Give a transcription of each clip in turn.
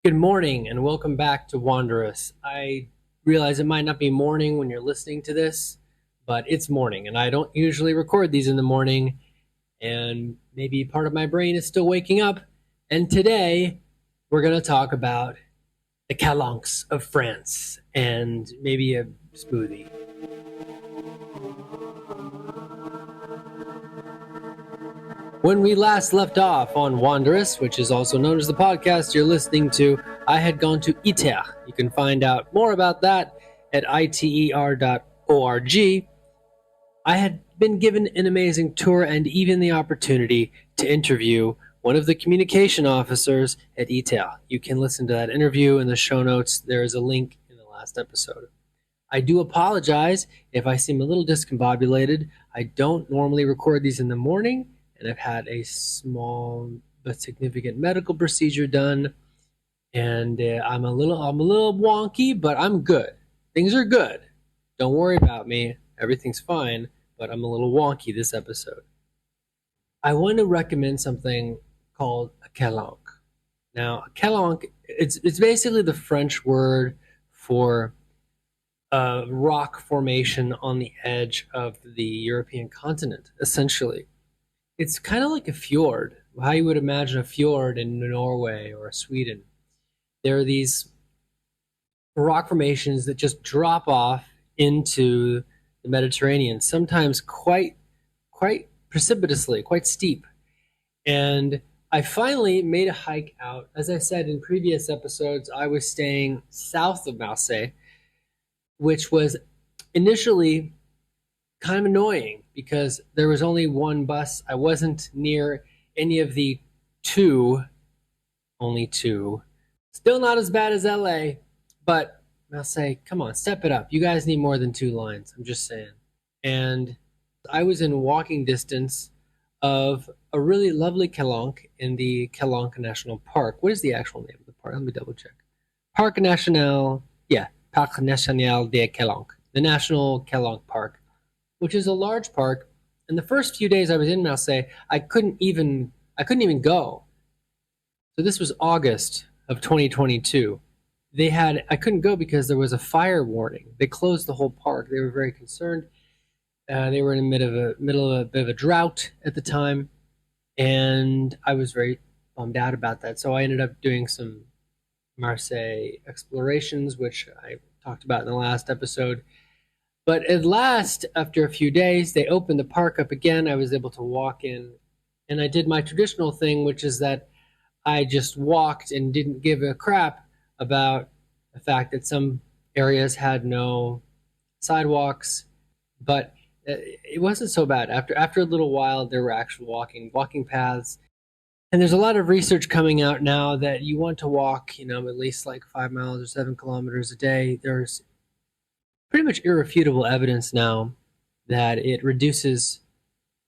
Good morning and welcome back to Wanderous. I realize it might not be morning when you're listening to this, but it's morning and I don't usually record these in the morning, and maybe part of my brain is still waking up. And today we're going to talk about the calanques of France and maybe a smoothie. When we last left off on Wanderous, which is also known as the podcast you're listening to, I had gone to ITER. You can find out more about that at iter.org. I had been given an amazing tour and even the opportunity to interview one of the communication officers at ITER. You can listen to that interview in the show notes. There is a link in the last episode. I do apologize if I seem a little discombobulated. I don't normally record these in the morning, and I've had a small but significant medical procedure done, and I'm a little wonky, but I'm good. Things are good. Don't worry about me. Everything's fine, but I'm a little wonky this episode. I want to recommend something called a calanque. Now, a calanque, it's basically the French word for a rock formation on the edge of the European continent, essentially. It's kind of like a fjord, how you would imagine a fjord in Norway or Sweden. There are these rock formations that just drop off into the Mediterranean, sometimes quite precipitously, quite steep. And I finally made a hike out. As I said in previous episodes, I was staying south of Marseille, which was initially kind of annoying because there was only one bus. I wasn't near any of the only two. Still not as bad as LA, but Marseille, come on, step it up. You guys need more than two lines. I'm just saying. And I was in walking distance of a really lovely calanque in the Calanque National Park. What is the actual name of the park? Let me double check. Parc National des Calanques, the National Calanque Park, which is a large park. And the first few days I was in Marseille, I couldn't even go. So this was August of 2022. I couldn't go because there was a fire warning. They closed the whole park. They were very concerned. They were in the middle of a bit of a drought at the time, and I was very bummed out about that. So I ended up doing some Marseille explorations, which I talked about in the last episode. But at last, after a few days, they opened the park up again. I was able to walk in, and I did my traditional thing, which is that I just walked and didn't give a crap about the fact that some areas had no sidewalks. But it wasn't so bad. After a little while, there were actual walking paths. And there's a lot of research coming out now that you want to walk, at least like 5 miles or 7 kilometers a day. There's pretty much irrefutable evidence now that it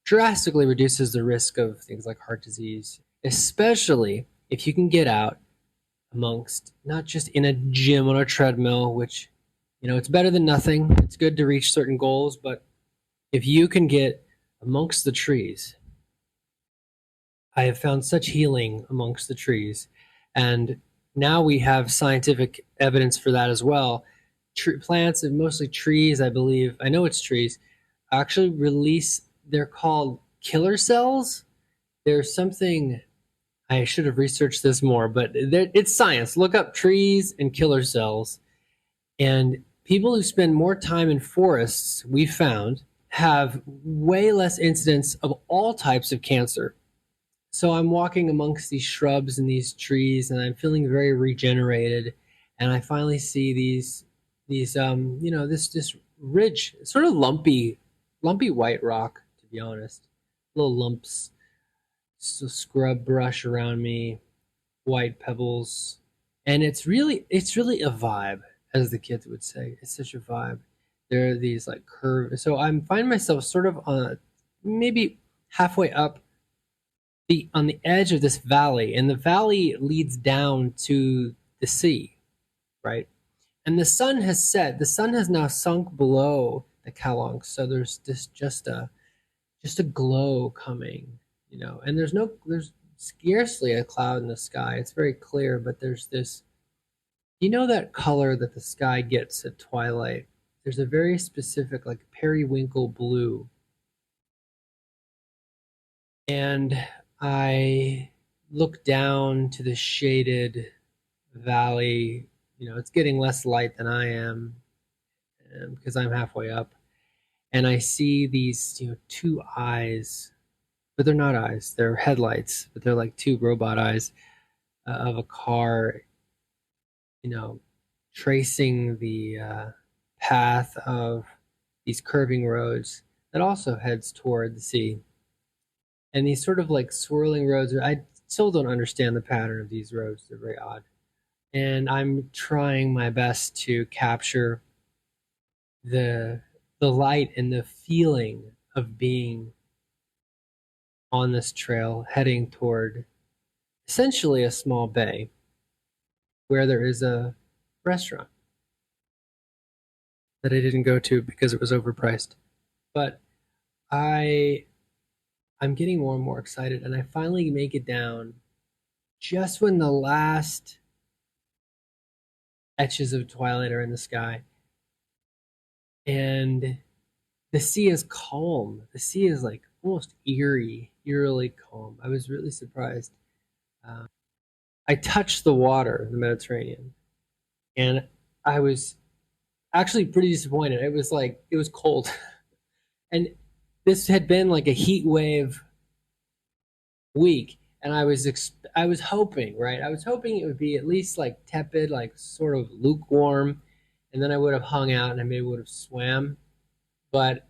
drastically reduces the risk of things like heart disease, especially if you can get out amongst, not just in a gym on a treadmill, which, it's better than nothing. It's good to reach certain goals, but if you can get amongst the trees, I have found such healing amongst the trees. And now we have scientific evidence for that as well. Plants, and mostly trees, I believe, I know it's trees, actually release, they're called killer cells. There's something, I should have researched this more, but it's science. Look up trees and killer cells. And people who spend more time in forests, we found, have way less incidence of all types of cancer. So I'm walking amongst these shrubs and these trees, and I'm feeling very regenerated. And I finally see these this ridge, sort of lumpy white rock, to be honest. Little lumps, scrub brush around me, white pebbles, and it's really a vibe, as the kids would say. It's such a vibe. There are these like curves. So I'm finding myself sort of on maybe halfway up on the edge of this valley, and the valley leads down to the sea, right? And the sun has set. The sun has now sunk below the calanques, so there's just a glow coming, and there's scarcely a cloud in the sky. It's very clear, but there's this You know that color that the sky gets at twilight? There's a very specific, like periwinkle blue. And I look down to the shaded valley. It's getting less light than I am because I'm halfway up. And I see these, two eyes, but they're not eyes. They're headlights, but they're like two robot eyes of a car, tracing the path of these curving roads that also heads toward the sea. And these sort of like swirling roads, I still don't understand the pattern of these roads. They're very odd. And I'm trying my best to capture the light and the feeling of being on this trail heading toward essentially a small bay where there is a restaurant that I didn't go to because it was overpriced. But I'm getting more and more excited, and I finally make it down just when the last etches of twilight are in the sky. And the sea is calm. The sea is like almost eerily calm. I was really surprised. I touched the water, the Mediterranean, and I was actually pretty disappointed. It was cold. And this had been like a heat wave week, and I was hoping, right? I was hoping it would be at least like tepid, like sort of lukewarm, and then I would have hung out and I maybe would have swam. But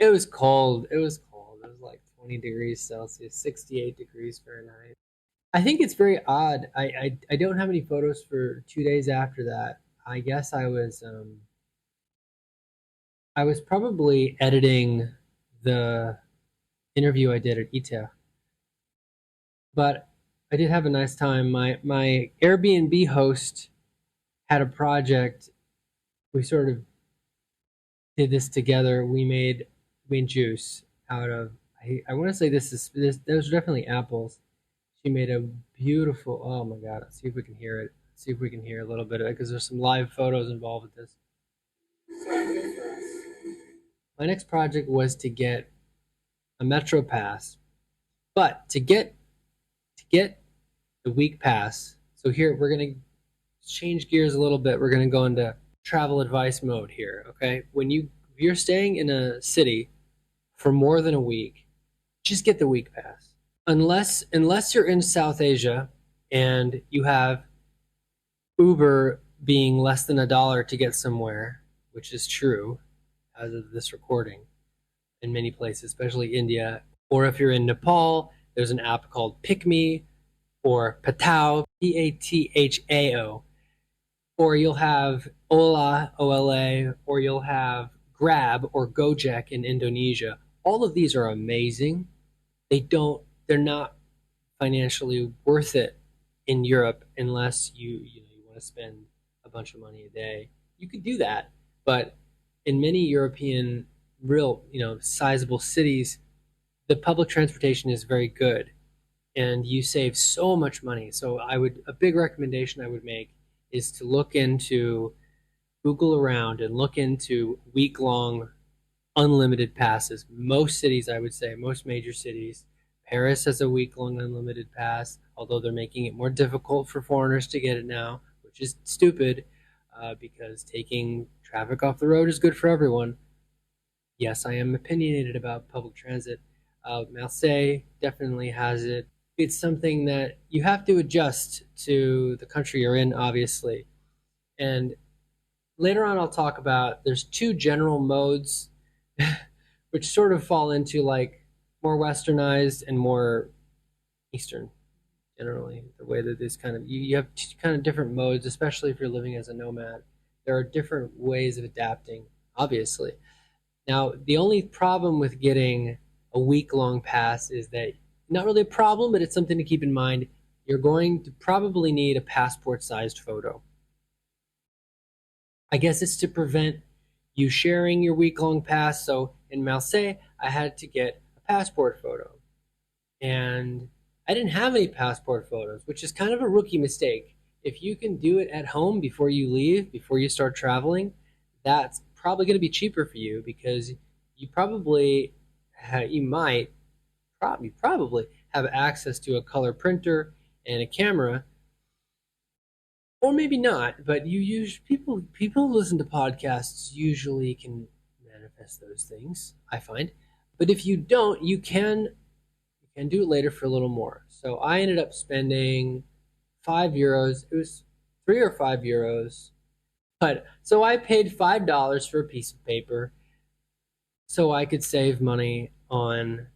it was cold. It was cold. It was like 20 degrees Celsius, 68 degrees Fahrenheit. I think it's very odd. I don't have any photos for 2 days after that. I guess I was probably editing the interview I did at ITER, but I did have a nice time. My Airbnb host had a project. We sort of did this together. We made juice out of. I want to say those are definitely apples. She made a beautiful. Oh my god! Let's see if we can hear it. Let's see if we can hear a little bit of it because there's some live photos involved with this. My next project was to get a metro pass, but to get the week pass. So here we're gonna change gears a little bit. We're gonna go into travel advice mode here. Okay, if you're staying in a city for more than a week, just get the week pass. Unless you're in South Asia and you have Uber being less than $1 to get somewhere, which is true as of this recording in many places, especially India. Or if you're in Nepal, there's an app called Pick Me or Patao, Pathao. Or you'll have Ola, OLA, or you'll have Grab or Gojek in Indonesia. All of these are amazing. They're not financially worth it in Europe unless you want to spend a bunch of money a day. You could do that, but in many European real, sizable cities, the public transportation is very good and you save so much money. So a big recommendation I would make is to look into Google around and look into week-long unlimited passes. Most cities, I would say, most major cities. Paris has a week-long unlimited pass, although they're making it more difficult for foreigners to get it now, which is stupid because taking traffic off the road is good for everyone. Yes, I am opinionated about public transit. Marseille definitely has it. It's something that you have to adjust to the country you're in, obviously. And later on, I'll talk about there's two general modes which sort of fall into like more westernized and more Eastern, generally. The way that this kind of, you have two kind of different modes, especially if you're living as a nomad. There are different ways of adapting, obviously. Now, the only problem with getting a week-long pass is that, not really a problem, but it's something to keep in mind. You're going to probably need a passport-sized photo. I guess it's to prevent you sharing your week-long pass. So in Marseille, I had to get a passport photo. And I didn't have any passport photos, which is kind of a rookie mistake if you can do it at home before you leave, before you start traveling, that's probably going to be cheaper for you because you probably you might probably have access to a color printer and a camera, or maybe not. But people who listen to podcasts usually can manifest those things, I find. But if you don't, you can do it later for a little more. So I ended up spending €5. It was 3 or 5 euros. But so I paid $5 for a piece of paper so I could save money on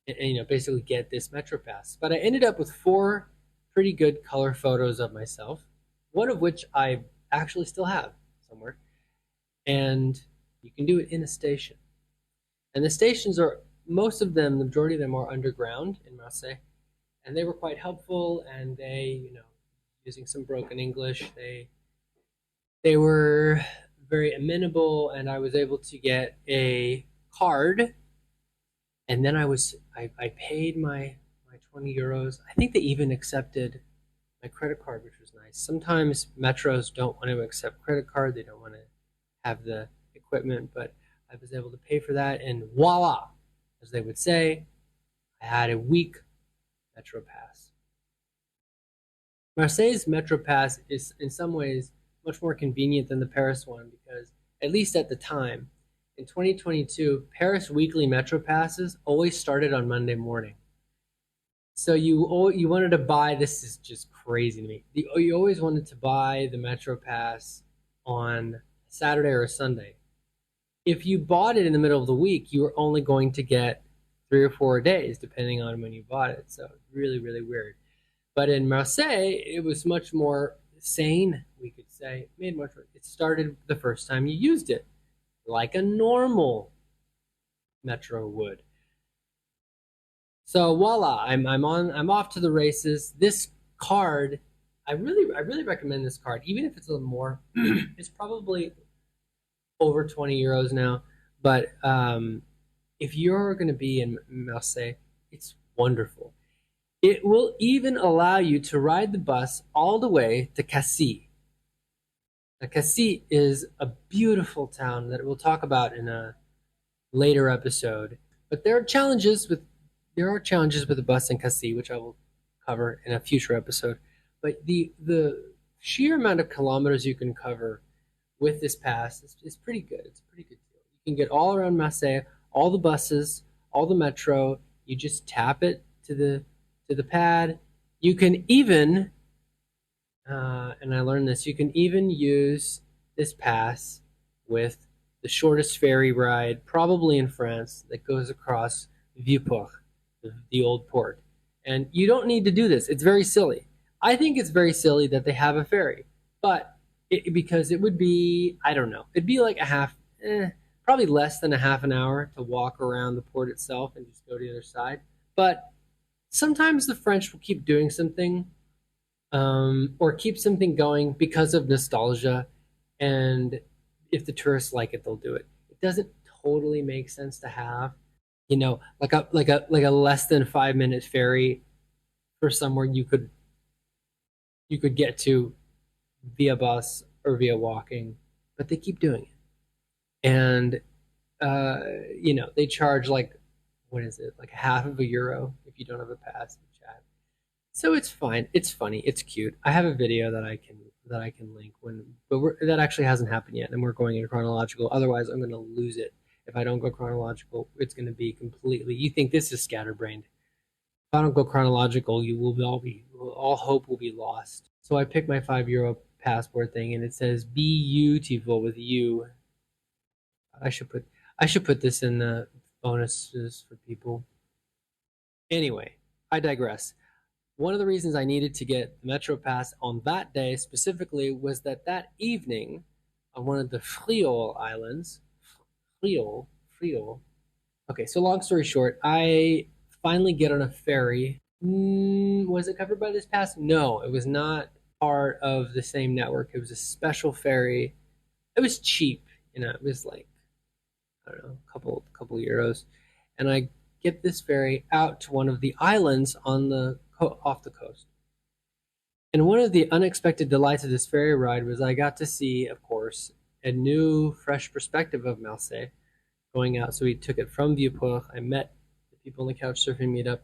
and basically get this Metro Pass. But I ended up with four pretty good color photos of myself, one of which I actually still have somewhere. And you can do it in a station. And the stations are most of them, the majority of them are underground in Marseille, and they were quite helpful. And using some broken English, they were very amenable, and I was able to get a card. And then I paid my €20. I think they even accepted my credit card, which was nice. Sometimes metros don't want to accept credit card; they don't want to have the equipment, but I was able to pay for that, and voila, as they would say, I had a week Metro Pass. Marseille's Metro Pass is in some ways much more convenient than the Paris one because, at least at the time, in 2022, Paris weekly Metro Passes always started on Monday morning. So you wanted to buy, this is just crazy to me. You always wanted to buy the Metro Pass on Saturday or Sunday. If you bought it in the middle of the week, you were only going to get 3 or 4 days, depending on when you bought it. So really, really weird. But in Marseille, it was much more sane, we could say. It started the first time you used it, like a normal metro would. So voila, I'm off to the races. This card, I really recommend this card, even if it's a little more. It's probably over €20 now. But if you're going to be in Marseille, it's wonderful. It will even allow you to ride the bus all the way to Cassis. Now, Cassis is a beautiful town that we'll talk about in a later episode. But there are challenges with the bus in Cassis, which I will cover in a future episode. But the sheer amount of kilometers you can cover with this pass is pretty good. It's a pretty good deal. You can get all around Marseille, all the buses, all the metro. You just tap it to the pad. You can even, and I learned this, you can even use this pass with the shortest ferry ride, probably in France, that goes across Vieux-Port, the old port. And you don't need to do this. It's very silly. I think it's very silly that they have a ferry, but because it would be, I don't know, it'd be like probably less than a half an hour to walk around the port itself and just go to the other side. But sometimes the French will keep doing something or keep something going because of nostalgia, and if the tourists like it, they'll do it. It doesn't totally make sense to have, like a less than 5 minute ferry for somewhere you could get to via bus or via walking, but they keep doing it, and they charge what is it, like half of a euro if you don't have a pass in chat. So it's fine. It's funny. It's cute. I have a video that I can link that actually hasn't happened yet, and we're going in chronological. Otherwise, I'm going to lose it. If I don't go chronological, it's going to be completely. You think this is scatterbrained? If I don't go chronological, all hope will be lost. So I picked my €5 passport thing, and it says beautiful with you. I should put this in the bonuses for people. Anyway, I digress. One of the reasons I needed to get the Metro Pass on that day specifically was that evening on one of the Friol Islands, Friol. Okay, so long story short, I finally get on a ferry. Was it covered by this pass? No, it was not part of the same network. It was a special ferry. It was cheap, it was like, I don't know, a couple euros, and I get this ferry out to one of the islands off the coast. And one of the unexpected delights of this ferry ride was I got to see, of course, a new, fresh perspective of Marseille going out. So we took it from Vieux-Port. I met the people in the couch surfing meetup.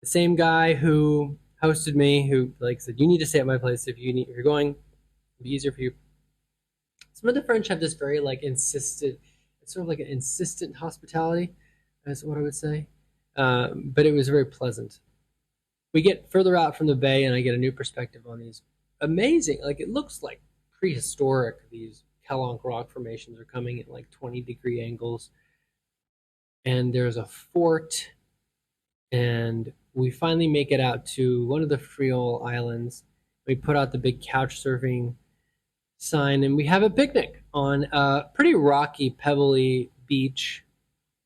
The same guy who hosted me, who like said, "You need to stay at my place if you're going. It'll be easier for you." Some of the French have this very like insistent, it's sort of like an insistent hospitality, is what I would say. But it was very pleasant. We get further out from the bay, and I get a new perspective on these amazing. Like it looks like prehistoric. These calanque rock formations are coming at like 20-degree angles, and there's a fort, and we finally make it out to one of the Friol Islands. We put out the big couch surfing sign, and we have a picnic on a pretty rocky, pebbly beach,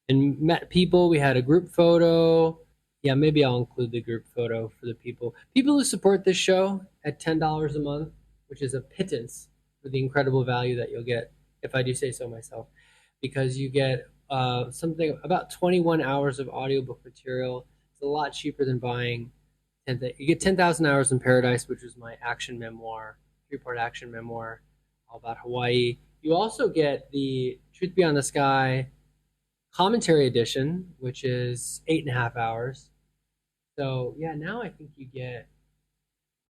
and met people. We had a group photo. Yeah, maybe I'll include the group photo for the people who support this show at $10 a month, which is a pittance for the incredible value that you'll get, if I do say so myself, because you get something about 21 hours of audiobook material. It's a lot cheaper than buying. You get 10,000 Hours in Paradise, which is my action memoir, 3-part action memoir all about Hawaii. You also get the Truth Beyond the Sky commentary edition, which is 8.5 hours. So yeah, now I think you get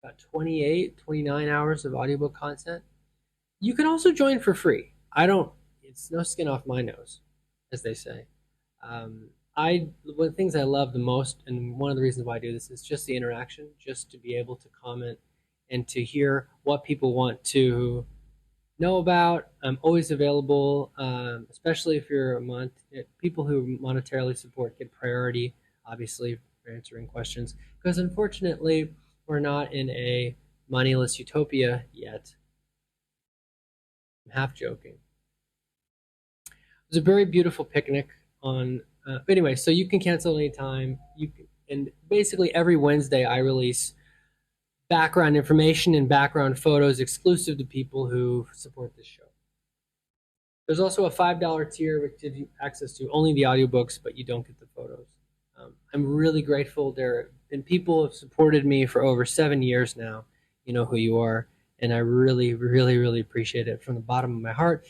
about 29 hours of audiobook content. You can also join for free. It's no skin off my nose, as they say. One of the things I love the most, and one of the reasons why I do this, is just the interaction, just to be able to comment and to hear what people want to know about. I'm always available, especially if you're people who monetarily support get priority, obviously, for answering questions, because unfortunately, we're not in a moneyless utopia yet. I'm half joking. It was a very beautiful picnic on. Anyway, so you can cancel anytime. And basically every Wednesday I release background information and background photos exclusive to people who support this show. There's also a $5 tier which gives you access to only the audiobooks, but you don't get the photos. I'm really grateful. There have been people who have supported me for over 7 years now. You know who you are, and I really, really, really appreciate it from the bottom of my heart.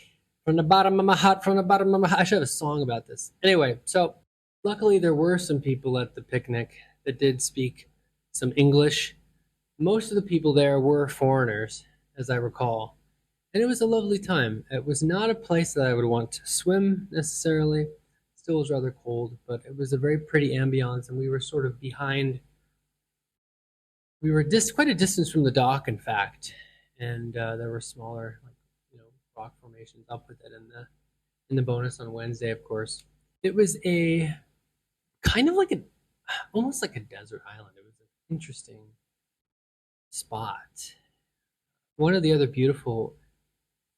From the bottom of my heart, from the bottom of my heart. I should have a song about this. Anyway, so luckily there were some people at the picnic that did speak some English. Most of the people there were foreigners, as I recall. And it was a lovely time. It was not a place that I would want to swim necessarily. It still was rather cold, but it was a very pretty ambiance, and we were sort of behind. We were quite a distance from the dock, in fact, and there were smaller, rock formations. I'll put that in the bonus on Wednesday, of course. It was a kind of like almost like a desert island. It was an interesting spot. One of the other beautiful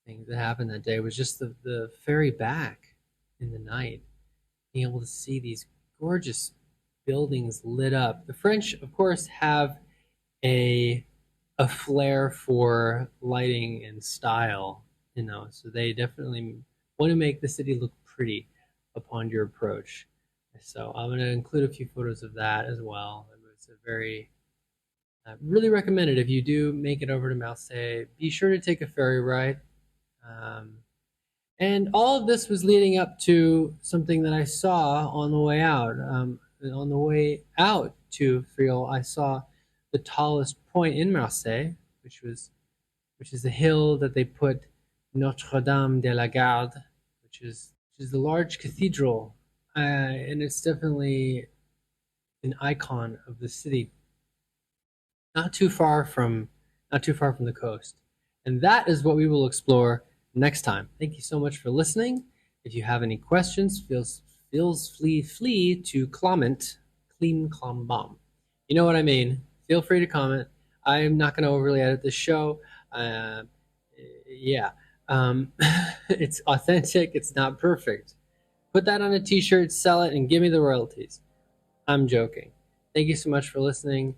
things that happened that day was just the ferry back in the night, being able to see these gorgeous buildings lit up. The French, of course, have a flair for lighting and style, so they definitely want to make the city look pretty upon your approach. So I'm going to include a few photos of that as well. It was a very really recommend it if you do make it over to Marseille. Be sure to take a ferry ride. And all of this was leading up to something that I saw on the way out. On the way out to Friol, I saw the tallest point in Marseille, which is the hill that they put Notre-Dame de la Garde, which is the large cathedral, and it's definitely an icon of the city. Not too far from the coast, and that is what we will explore next time. Thank you so much for listening. If you have any questions, flee to comment, clean bomb. You know what I mean. Feel free to comment. I'm not going to overly edit this show. It's authentic. It's not perfect. Put that on a t-shirt, sell it, and give me the royalties. I'm joking. Thank you so much for listening.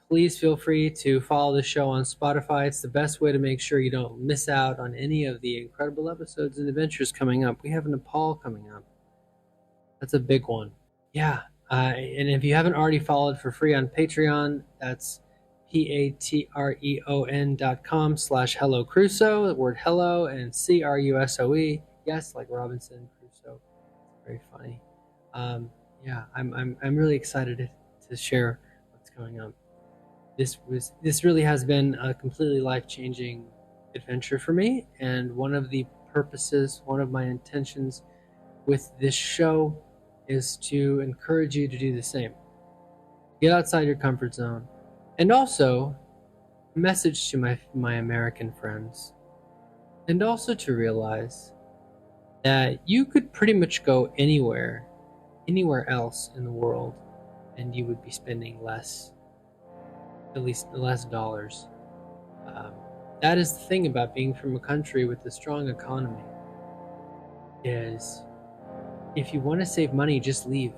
Please feel free to follow the show on Spotify. It's the best way to make sure you don't miss out on any of the incredible episodes and adventures coming up. We have Nepal coming up. That's a big one. Yeah. And if you haven't already followed for free on Patreon, that's patreon.com/hellocrusoe, the word hello and CRUSOE. Yes, like Robinson Crusoe. It's very funny. Yeah, I'm really excited to share what's going on. This really has been a completely life-changing adventure for me, and one of the purposes, one of my intentions with this show is to encourage you to do the same. Get outside your comfort zone. And also, a message to my American friends, and also to realize that you could pretty much go anywhere else in the world, and you would be spending less, at least less dollars. That is the thing about being from a country with a strong economy, is if you want to save money, just leave.